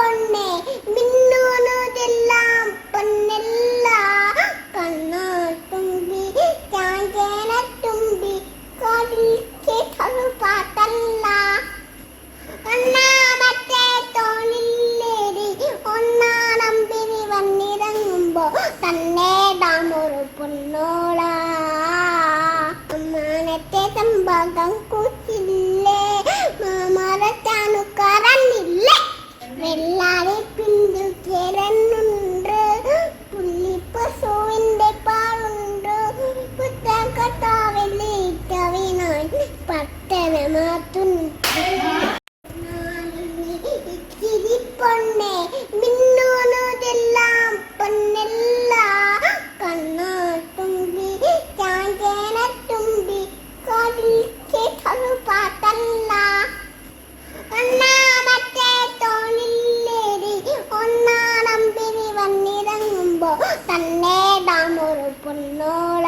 പൊന്നെ മിന്നുന്നതെല്ലാം പൊന്നല്ല കണ്ണാട്ടുമ്പി ചാഞ്ചേനത്തുമ്പി കാതിൽക്ക് പാട്ടല്ല ഒന്നാമത്തെ തോണില്ലേടി ഒന്നാനമ്പിരി വന്നിറങ്ങുമ്പോ തന്നെ ഡാമൊരു പൊന്നോള അമ്മാനത്തെ സംഭാഗം കൂച്ചില്ലേ മാമരച്ചാനു കറന്നില്ലേ വെള്ളാതെ പിന്തു ചേരുന്നുണ്ട് പുള്ളിപ്പശുവിന്റെ പാലുണ്ട് പുത്തൻ കട്ടാവിനായി പത്തന മാറ്റുണ്ട് ഇച്ചിരി പൊന്നെ മിന്നുന്നതെല്ലാം പൊന്നല്ല കണ്ണാട്ടുമ്പി ചാഞ്ചേനത്തുമ്പി കാതിൽക്ക് പാട്ടല്ല ഒന്നാമത്തെ തോണില്ലേടി ഒന്നാനമ്പിരി വന്നിറങ്ങുമ്പോ തന്നെ ഡാമൊരു പൊന്നോള